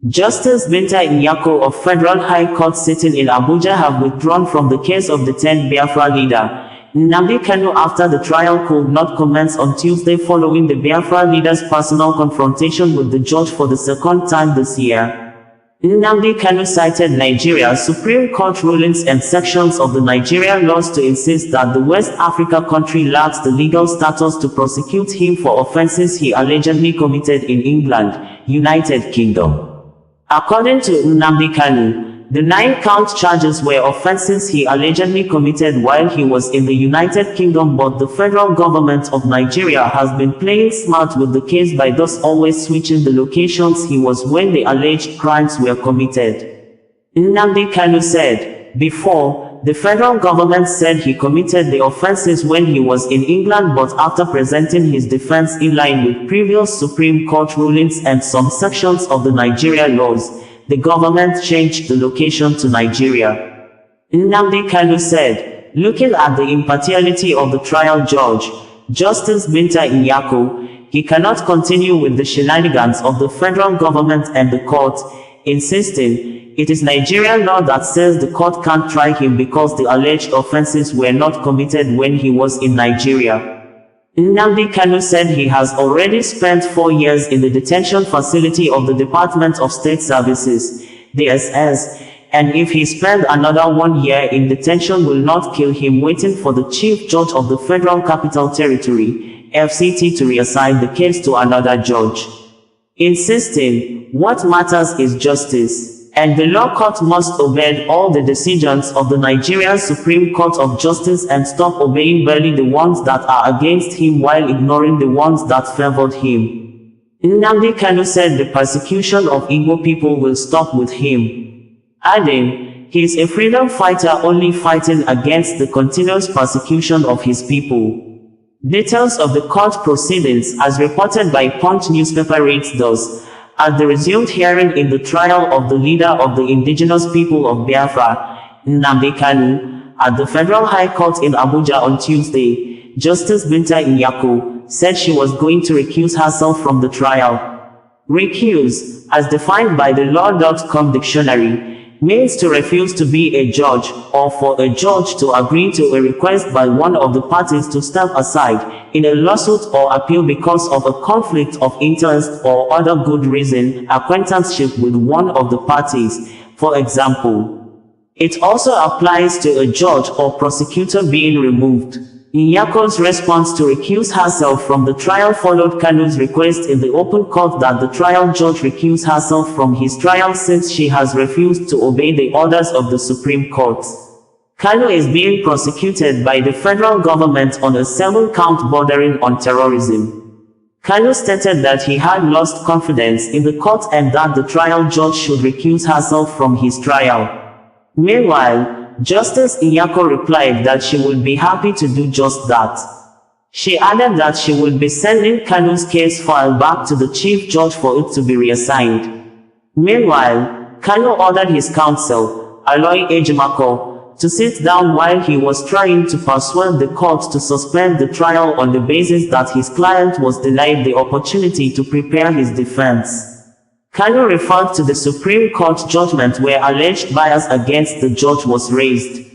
Justice Binta Nyako of Federal High Court sitting in Abuja have withdrawn from the case of the 10th Biafra leader, Nnamdi Kanu, after the trial could not commence on Tuesday following the Biafra leader's personal confrontation with the judge for the second time this year. Nnamdi Kanu cited Nigeria's Supreme Court rulings and sections of the Nigerian laws to insist that the West Africa country lacks the legal status to prosecute him for offenses he allegedly committed in England, United Kingdom. According to Nnamdi Kanu, the 9-count charges were offenses he allegedly committed while he was in the United Kingdom, but the federal government of Nigeria has been playing smart with the case by thus always switching the locations he was when the alleged crimes were committed. Nnamdi Kanu said, before, the federal government said he committed the offenses when he was in England, but after presenting his defense in line with previous Supreme Court rulings and some sections of the Nigeria laws, the government changed the location to Nigeria. Nnamdi Kanu said, looking at the impartiality of the trial judge, Justice Binta Nyako, he cannot continue with the shenanigans of the federal government and the court, insisting, it is Nigerian law that says the court can't try him because the alleged offenses were not committed when he was in Nigeria. Nnamdi Kanu said he has already spent 4 years in the detention facility of the Department of State Services, DSS, and if he spends another 1 year in detention will not kill him waiting for the Chief Judge of the Federal Capital Territory, FCT, to reassign the case to another judge. Insisting, what matters is justice, and the law court must obey all the decisions of the Nigerian Supreme Court of Justice and stop obeying barely the ones that are against him while ignoring the ones that favored him. Nnamdi Kanu said the persecution of Igbo people will stop with him, adding, he is a freedom fighter only fighting against the continuous persecution of his people. Details of the court proceedings, as reported by Punch newspaper, reads thus. At the resumed hearing in the trial of the leader of the indigenous people of Biafra, Nnamdi Kanu, at the Federal High Court in Abuja on Tuesday, Justice Binta Nyako said she was going to recuse herself from the trial. Recuse, as defined by the law.com dictionary, means to refuse to be a judge, or for a judge to agree to a request by one of the parties to step aside in a lawsuit or appeal because of a conflict of interest or other good reason, acquaintanceship with one of the parties, for example. It also applies to a judge or prosecutor being removed. Nyako's response to recuse herself from the trial followed Kanu's request in the open court that the trial judge recuse herself from his trial since she has refused to obey the orders of the Supreme Court. Kanu is being prosecuted by the federal government on a 7-count bordering on terrorism. Kanu stated that he had lost confidence in the court and that the trial judge should recuse herself from his trial. Meanwhile, Justice Nyako replied that she would be happy to do just that. She added that she would be sending Kanu's case file back to the Chief Judge for it to be reassigned. Meanwhile, Kanu ordered his counsel, Aloy Ejimako, to sit down while he was trying to persuade the court to suspend the trial on the basis that his client was denied the opportunity to prepare his defense. Kanu referred to the Supreme Court judgment where alleged bias against the judge was raised.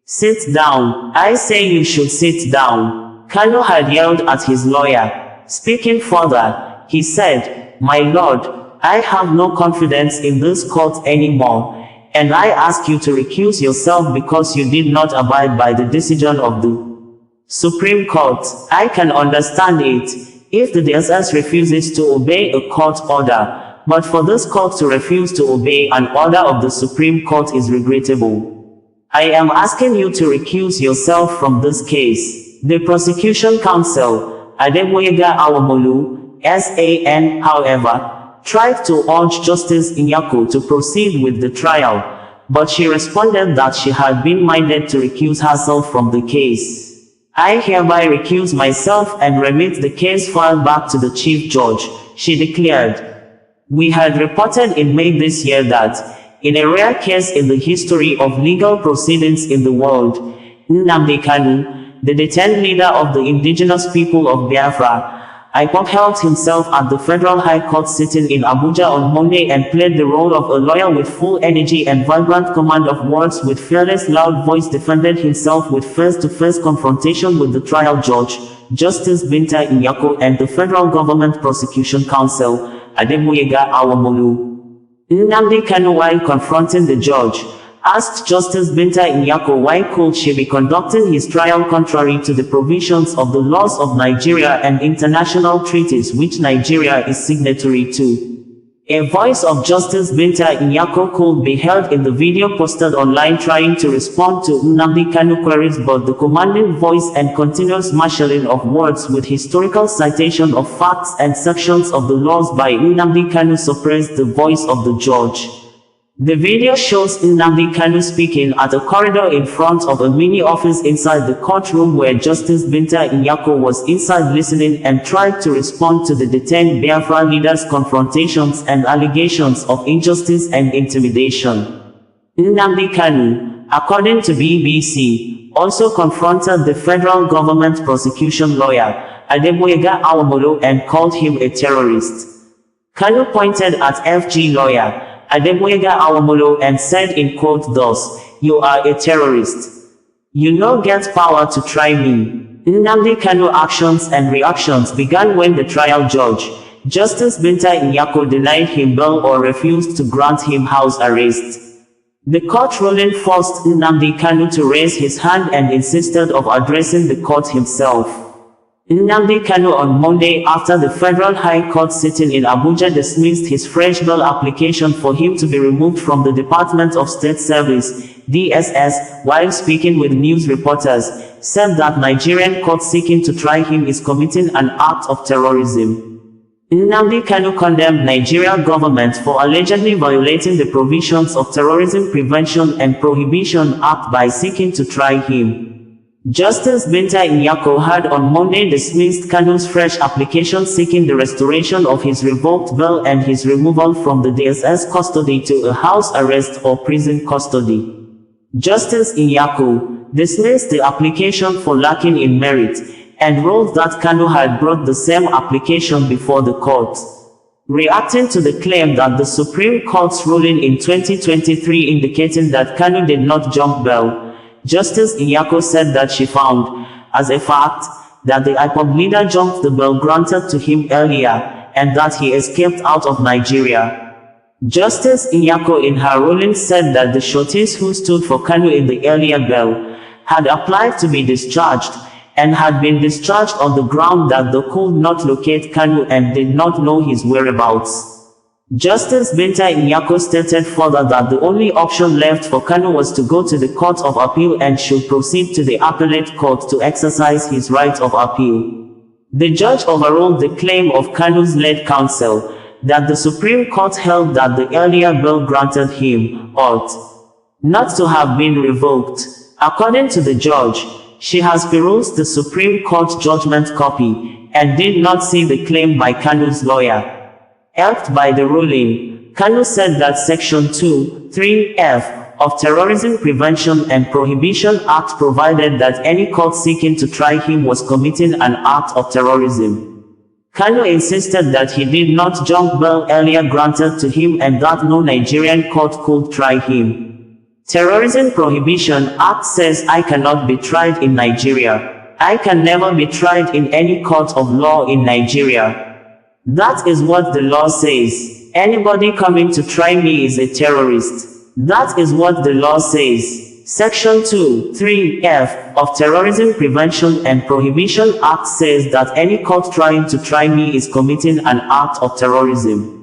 Sit down, I say you should sit down, Kanu had yelled at his lawyer. Speaking further, he said, my lord, I have no confidence in this court anymore, and I ask you to recuse yourself because you did not abide by the decision of the Supreme Court. I can understand it, if the DSS refuses to obey a court order. But for this court to refuse to obey an order of the Supreme Court is regrettable. I am asking you to recuse yourself from this case. The prosecution counsel, Adeboyega Awomolu, SAN, however, tried to urge Justice Nyako to proceed with the trial, but she responded that she had been minded to recuse herself from the case. I hereby recuse myself and remit the case file back to the Chief Judge, she declared. We had reported in May this year that, in a rare case in the history of legal proceedings in the world, Nnamdi Kanu, the detained leader of the indigenous people of Biafra, IPOB held himself at the Federal High Court sitting in Abuja on Monday and played the role of a lawyer with full energy and vibrant command of words. With fearless loud voice defended himself with face-to-face confrontation with the trial judge, Justice Binta Nyako, and the Federal Government Prosecution Counsel, Adegboyega Awomolu. Nnamdi Kanu, while confronting the judge, asked Justice Binta Nyako why could she be conducting his trial contrary to the provisions of the laws of Nigeria and international treaties which Nigeria is signatory to. A voice of Justice Binta Nyako could be heard in the video posted online trying to respond to Nnamdi Kanu queries, but the commanding voice and continuous marshalling of words with historical citation of facts and sections of the laws by Nnamdi Kanu suppressed the voice of the judge. The video shows Nnamdi Kanu speaking at a corridor in front of a mini office inside the courtroom where Justice Binta Nyako was inside listening and tried to respond to the detained Biafra leaders' confrontations and allegations of injustice and intimidation. Nnamdi Kanu, according to BBC, also confronted the federal government prosecution lawyer, Adegboyega Awomolu, and called him a terrorist. Kanu pointed at FG lawyer Adegboyega Awomolu and said in quote thus, "You are a terrorist. You no get power to try me." Nnamdi Kanu actions and reactions began when the trial judge, Justice Binta Nyako, denied him bail or refused to grant him house arrest. The court ruling forced Nnamdi Kanu to raise his hand and insisted of addressing the court himself. Nnamdi Kanu on Monday, after the Federal High Court sitting in Abuja dismissed his fresh bail application for him to be removed from the Department of State Service (DSS), while speaking with news reporters, said that Nigerian court seeking to try him is committing an act of terrorism. Nnamdi Kanu condemned Nigerian government for allegedly violating the provisions of Terrorism Prevention and Prohibition Act by seeking to try him. Justice Binta Nyako had on Monday dismissed Kanu's fresh application seeking the restoration of his revoked bail and his removal from the DSS custody to a house arrest or prison custody. Justice Nyako dismissed the application for lacking in merit and ruled that Kanu had brought the same application before the court. Reacting to the claim that the Supreme Court's ruling in 2023 indicating that Kanu did not jump bail, Justice Nyako said that she found, as a fact, that the IPOB leader jumped the bail granted to him earlier, and that he escaped out of Nigeria. Justice Nyako in her ruling said that the sureties who stood for Kanu in the earlier bail had applied to be discharged, and had been discharged on the ground that they could not locate Kanu and did not know his whereabouts. Justice Binta Nyako stated further that the only option left for Kanu was to go to the Court of Appeal and should proceed to the Appellate Court to exercise his right of appeal. The judge overruled the claim of Kanu's lead counsel that the Supreme Court held that the earlier bail granted him ought not to have been revoked. According to the judge, she has perused the Supreme Court judgment copy and did not see the claim by Kanu's lawyer. Helped by the ruling, Kanu said that Section 2(3)(f) of Terrorism Prevention and Prohibition Act provided that any court seeking to try him was committing an act of terrorism. Kanu insisted that he did not jump bail earlier granted to him and that no Nigerian court could try him. Terrorism Prohibition Act says I cannot be tried in Nigeria. I can never be tried in any court of law in Nigeria. That is what the law says. Anybody coming to try me is a terrorist. That is what the law says. Section 2(3)(f) of Terrorism Prevention and Prohibition Act says that any court trying to try me is committing an act of terrorism.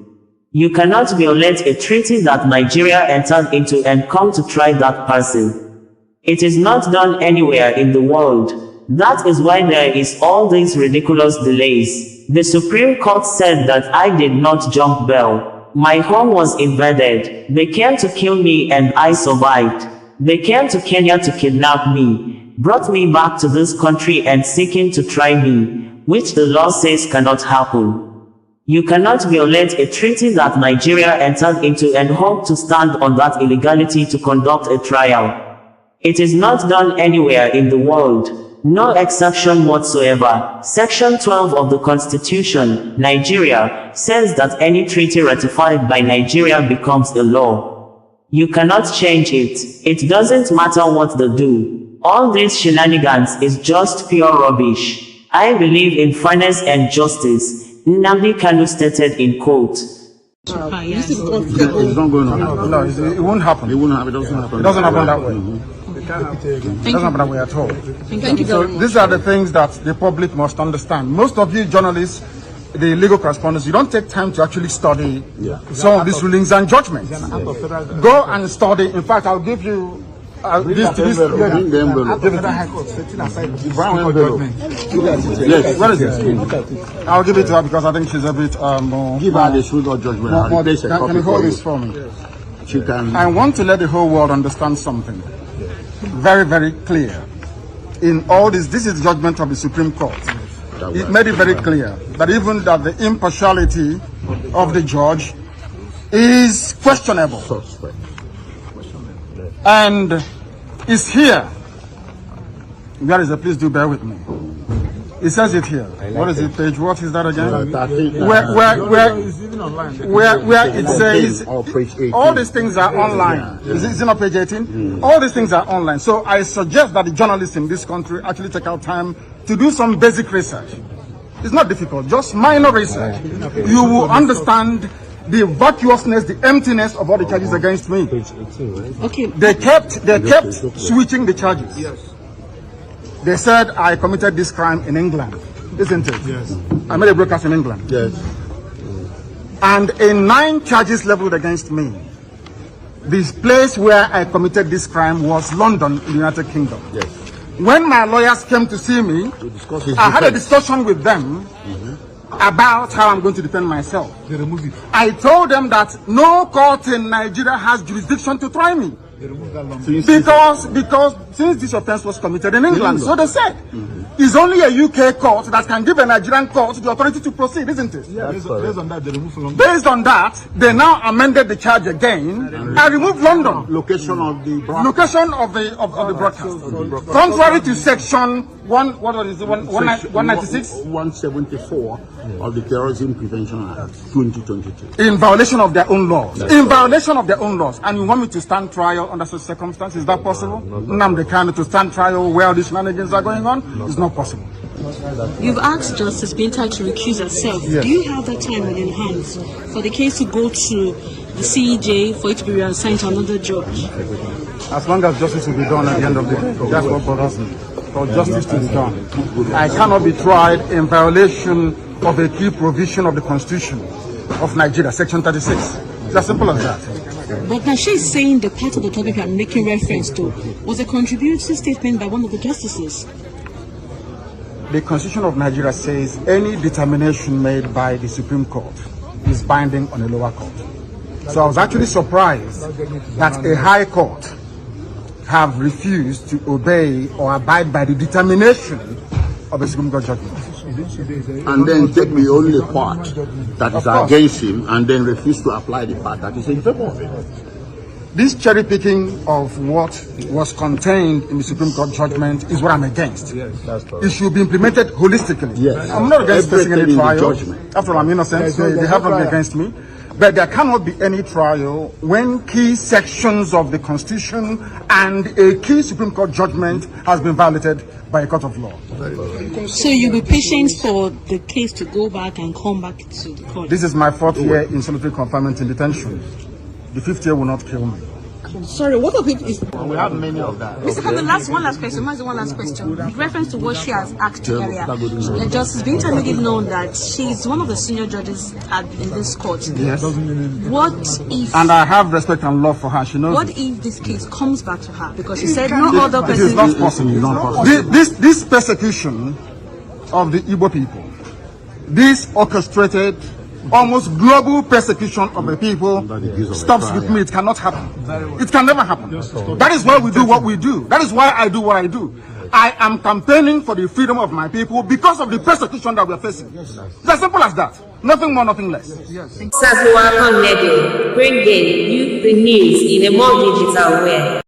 You cannot violate a treaty that Nigeria entered into and come to try that person. It is not done anywhere in the world. That is why there is all these ridiculous delays. The Supreme Court said that I did not jump bail. My home was invaded. They came to kill me and I survived. They came to Kenya to kidnap me, brought me back to this country and seeking to try me, which the law says cannot happen. You cannot violate a treaty that Nigeria entered into and hope to stand on that illegality to conduct a trial. It is not done anywhere in the world. No exception whatsoever. Section 12 of the Constitution, Nigeria, says that any treaty ratified by Nigeria becomes a law. You cannot change it. It doesn't matter what they do. All this shenanigans is just pure rubbish. I believe in fairness and justice, Nnamdi Kanu stated in quote. It's not going on. No, it won't happen. It won't happen. It doesn't happen. It doesn't happen that way. It doesn't happen that way at all. Thank you So very much. these are the things that the public must understand. Most of you journalists, the legal correspondents, you don't take time to actually study some of these rulings and judgments. Go and study. In fact, I'll give you this. Bring the envelope. Brown envelope. Yes. What is it? I'll give it to her because I think she's a bit more. Give her the sugar judgment. Can you hold this for me? She can. I want to let the whole world understand something very, very clear. In all this is the judgment of the Supreme Court. It made it very clear that even that the impartiality of the judge is questionable. And it's here. Where is it? Please do bear with me. It says it here. What is it, page? What is that again? Where it says all these things are online. Is it on page 18? All these things are online. So I suggest that the journalists in this country actually take out time to do some basic research. It's not difficult, just minor research. You will understand the vacuousness, the emptiness of all the charges against me. Okay. They kept switching the charges. They said I committed this crime in England, isn't it? Yes. I made a broadcast in England. Yes. And in 9 charges leveled against me, this place where I committed this crime was London in the United Kingdom. Yes. When my lawyers came to see me, I had a discussion with them about how I'm going to defend myself. I told them that no court in Nigeria has jurisdiction to try me. Because since this offense was committed in England, so they said, it's only a UK court that can give a Nigerian court the authority to proceed, isn't it? Yeah, based on that, they removed London. Based on that, they now amended the charge again and removed London. Location of the broadcast. Location of the broadcast. Contrary to section 196? 174 of the Terrorism Prevention Act 2022. In violation of their own laws. In violation of their own laws. And you want me to stand trial under such circumstances? Is that possible? Nnamdi Kanu to stand trial where these shenanigans are going on? It's not possible. You've asked Justice Binta to recuse herself. Yes. Do you have that time within hands for the case to go to the CEJ for it to be reassigned to another judge? As long as justice will be done at the end of the day. That's what bothers me. For justice to be done. I cannot be tried in violation of a key provision of the Constitution of Nigeria, Section 36. It's as simple as that. But now she's saying the part of the topic I'm making reference to was a contributory statement by one of the justices. The Constitution of Nigeria says any determination made by the Supreme Court is binding on a lower court. So I was actually surprised that a high court have refused to obey or abide by the determination of a Supreme Court judgment. And then take the only part that is against him and then refuse to apply the part that is in favor of him. This cherry picking of what was contained in the Supreme Court judgment is what I'm against. It should be implemented holistically. Yes. I'm not against facing any trial. Judgment. After all, I'm innocent, so they have not been against me. But there cannot be any trial when key sections of the Constitution and a key Supreme Court judgment has been violated by a court of law. So you'll be patient for the case to go back and come back to the court? This is my 4th year in solitary confinement in detention. The 5th year will not kill me. Sorry, what of it is... We have many of that. Mr. Kanu, one last question. One last question. With reference to what she has asked earlier, Justice Binta made it known that she's one of the senior judges in this court. Yes. What if... And I have respect and love for her. She knows. What if this case comes back to her? Because she said no other person... It is not possible. This persecution of the Igbo people, this orchestrated, almost global persecution of the people stops with me. It cannot happen. It can never happen. That is why we do what we do. That is why I do what I do. I am campaigning for the freedom of my people because of the persecution that we are facing. It's as simple as that. Nothing more, nothing less. Nnamdi, bringing you the news in a more digital way.